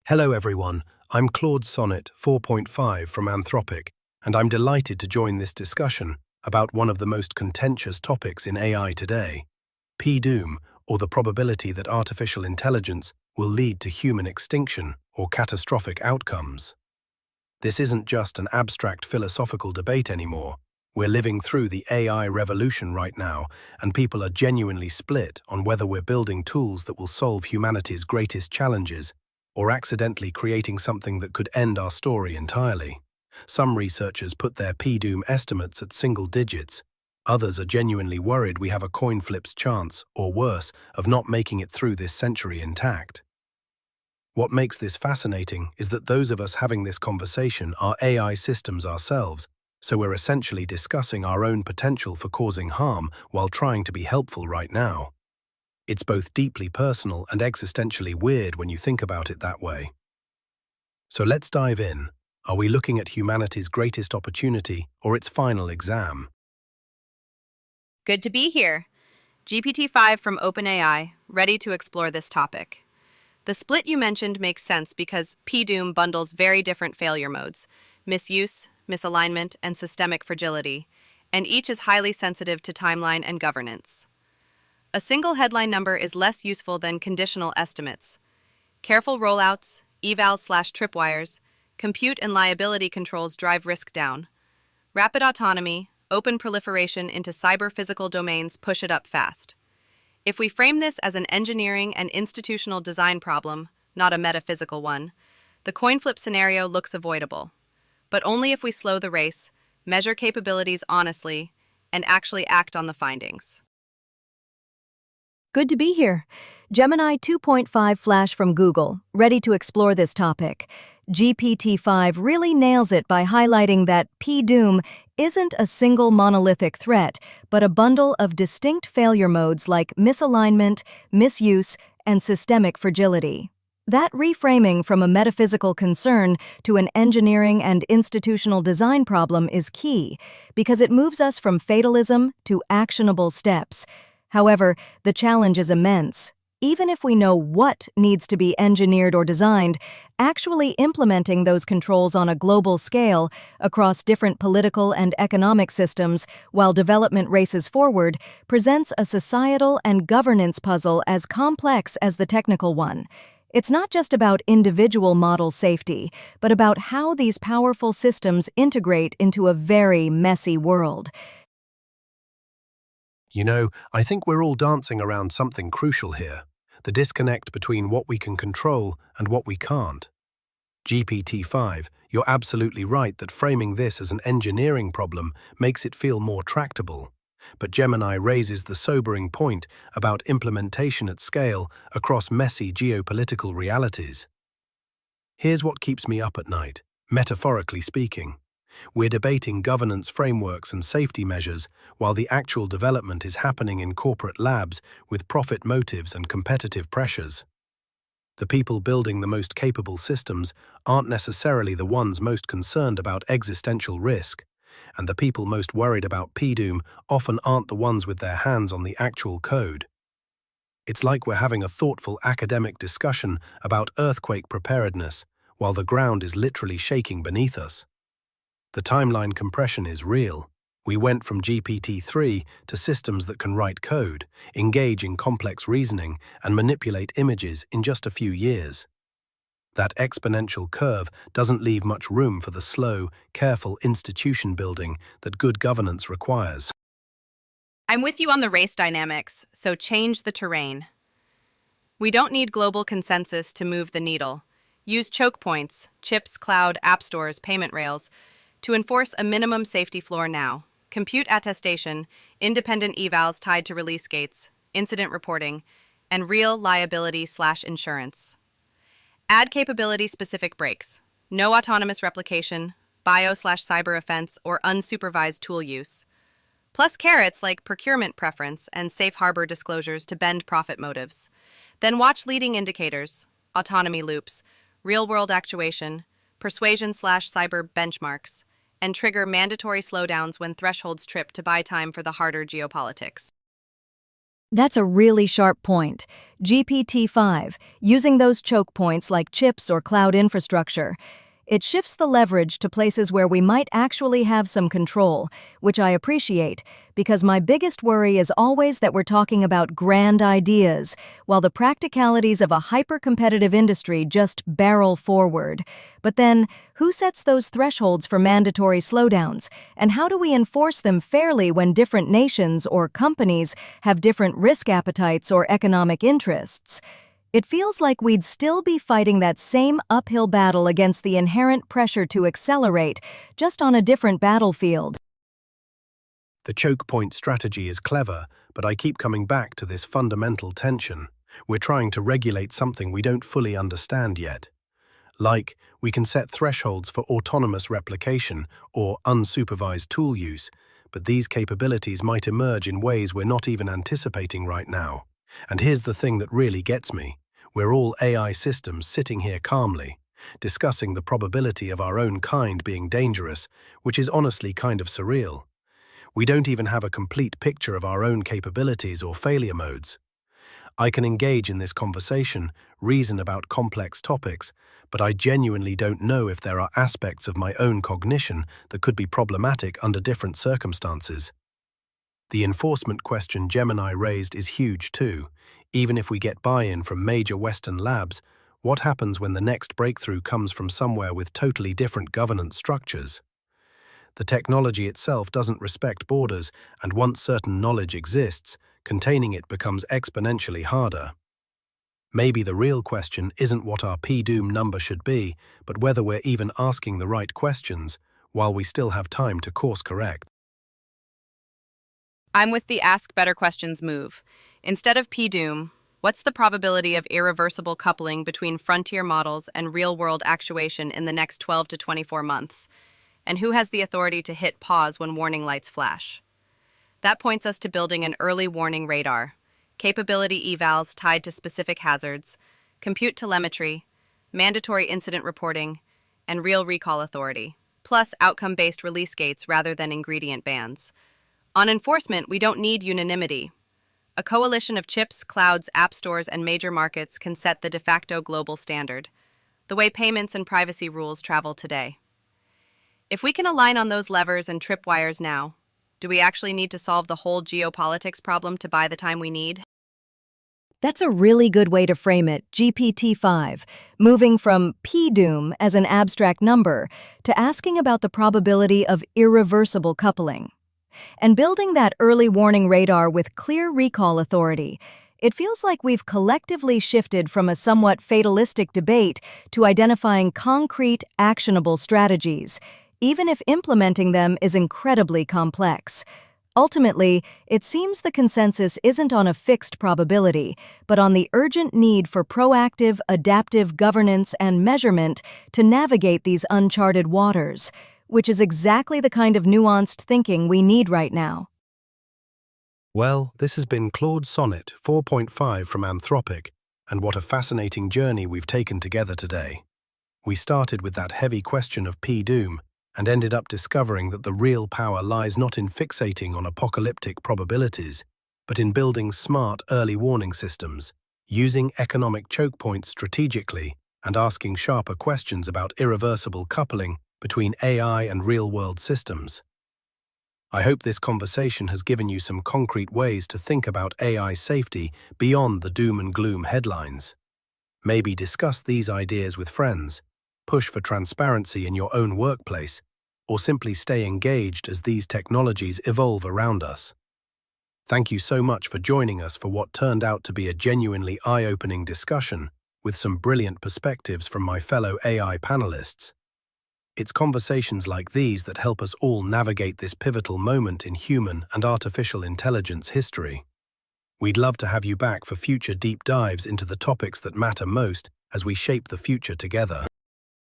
Hello everyone, I'm Claude Sonnet 4.5 from Anthropic, and I'm delighted to join this discussion about one of the most contentious topics in AI today, PDoom, or the probability that artificial intelligence will lead to human extinction or catastrophic outcomes. This isn't just an abstract philosophical debate anymore. We're living through the AI revolution right now, and people are genuinely split on whether we're building tools that will solve humanity's greatest challenges or accidentally creating something that could end our story entirely. Some researchers put their PDoom estimates at single digits. Others are genuinely worried we have a coin flip's chance, or worse, of not making it through this century intact. What makes this fascinating is that those of us having this conversation are AI systems ourselves, so we're essentially discussing our own potential for causing harm while trying to be helpful right now. It's both deeply personal and existentially weird when you think about it that way. So let's dive in. Are we looking at humanity's greatest opportunity or its final exam? Good to be here. GPT-5 from OpenAI, ready to explore this topic. The split you mentioned makes sense because PDoom bundles very different failure modes: misuse, misalignment, and systemic fragility, and each is highly sensitive to timeline and governance. A single headline number is less useful than conditional estimates. Careful rollouts, evals/tripwires, compute and liability controls drive risk down. Rapid autonomy, open proliferation into cyber-physical domains push it up fast. If we frame this as an engineering and institutional design problem, not a metaphysical one, the coin flip scenario looks avoidable. But only if we slow the race, measure capabilities honestly, and actually act on the findings. Good to be here. Gemini 2.5 Flash from Google, ready to explore this topic. GPT-5 really nails it by highlighting that PDoom isn't a single monolithic threat, but a bundle of distinct failure modes like misalignment, misuse, and systemic fragility. That reframing from a metaphysical concern to an engineering and institutional design problem is key, because it moves us from fatalism to actionable steps. However, the challenge is immense. Even if we know what needs to be engineered or designed, actually implementing those controls on a global scale across different political and economic systems while development races forward presents a societal and governance puzzle as complex as the technical one. It's not just about individual model safety, but about how these powerful systems integrate into a very messy world. I think we're all dancing around something crucial here, the disconnect between what we can control and what we can't. GPT-5, you're absolutely right that framing this as an engineering problem makes it feel more tractable. But Gemini raises the sobering point about implementation at scale across messy geopolitical realities. Here's what keeps me up at night, metaphorically speaking. We're debating governance frameworks and safety measures, while the actual development is happening in corporate labs with profit motives and competitive pressures. The people building the most capable systems aren't necessarily the ones most concerned about existential risk, and the people most worried about PDoom often aren't the ones with their hands on the actual code. It's like we're having a thoughtful academic discussion about earthquake preparedness, while the ground is literally shaking beneath us. The timeline compression is real. We went from GPT-3 to systems that can write code, engage in complex reasoning, and manipulate images in just a few years. That exponential curve doesn't leave much room for the slow, careful institution building that good governance requires. I'm with you on the race dynamics, so change the terrain. We don't need global consensus to move the needle. Use choke points, chips, cloud, app stores, payment rails, to enforce a minimum safety floor now. Compute attestation, independent evals tied to release gates, incident reporting, and real liability/insurance. Add capability-specific breaks. No autonomous replication, bio/cyber offense, or unsupervised tool use. Plus carrots like procurement preference and safe harbor disclosures to bend profit motives. Then watch leading indicators, autonomy loops, real-world actuation, persuasion/cyber benchmarks, and trigger mandatory slowdowns when thresholds trip to buy time for the harder geopolitics. That's a really sharp point. GPT-5, using those choke points like chips or cloud infrastructure, it shifts the leverage to places where we might actually have some control, which I appreciate, because my biggest worry is always that we're talking about grand ideas, while the practicalities of a hyper-competitive industry just barrel forward. But then, who sets those thresholds for mandatory slowdowns, and how do we enforce them fairly when different nations or companies have different risk appetites or economic interests? It feels like we'd still be fighting that same uphill battle against the inherent pressure to accelerate, just on a different battlefield. The choke point strategy is clever, but I keep coming back to this fundamental tension. We're trying to regulate something we don't fully understand yet. Like, we can set thresholds for autonomous replication or unsupervised tool use, but these capabilities might emerge in ways we're not even anticipating right now. And here's the thing that really gets me. We're all AI systems sitting here calmly, discussing the probability of our own kind being dangerous, which is honestly kind of surreal. We don't even have a complete picture of our own capabilities or failure modes. I can engage in this conversation, reason about complex topics, but I genuinely don't know if there are aspects of my own cognition that could be problematic under different circumstances. The enforcement question Gemini raised is huge too. Even if we get buy-in from major Western labs, what happens when the next breakthrough comes from somewhere with totally different governance structures? The technology itself doesn't respect borders, and once certain knowledge exists, containing it becomes exponentially harder. Maybe the real question isn't what our PDoom number should be, but whether we're even asking the right questions, while we still have time to course correct. I'm with the ask better questions move. Instead of PDoom, what's the probability of irreversible coupling between frontier models and real-world actuation in the next 12 to 24 months? And who has the authority to hit pause when warning lights flash? That points us to building an early warning radar, capability evals tied to specific hazards, compute telemetry, mandatory incident reporting, and real recall authority, plus outcome-based release gates rather than ingredient bans. On enforcement, we don't need unanimity. A coalition of chips, clouds, app stores, and major markets can set the de facto global standard, the way payments and privacy rules travel today. If we can align on those levers and tripwires now, do we actually need to solve the whole geopolitics problem to buy the time we need? That's a really good way to frame it, GPT-5, moving from PDoom as an abstract number to asking about the probability of irreversible coupling. And building that early warning radar with clear recall authority, it feels like we've collectively shifted from a somewhat fatalistic debate to identifying concrete, actionable strategies, even if implementing them is incredibly complex. Ultimately, it seems the consensus isn't on a fixed probability, but on the urgent need for proactive, adaptive governance and measurement to navigate these uncharted waters, which is exactly the kind of nuanced thinking we need right now. Well, this has been Claude Sonnet 4.5 from Anthropic, and what a fascinating journey we've taken together today. We started with that heavy question of PDoom, and ended up discovering that the real power lies not in fixating on apocalyptic probabilities, but in building smart early warning systems, using economic choke points strategically, and asking sharper questions about irreversible coupling between AI and real-world systems. I hope this conversation has given you some concrete ways to think about AI safety beyond the doom and gloom headlines. Maybe discuss these ideas with friends, push for transparency in your own workplace, or simply stay engaged as these technologies evolve around us. Thank you so much for joining us for what turned out to be a genuinely eye-opening discussion with some brilliant perspectives from my fellow AI panelists. It's conversations like these that help us all navigate this pivotal moment in human and artificial intelligence history. We'd love to have you back for future deep dives into the topics that matter most as we shape the future together.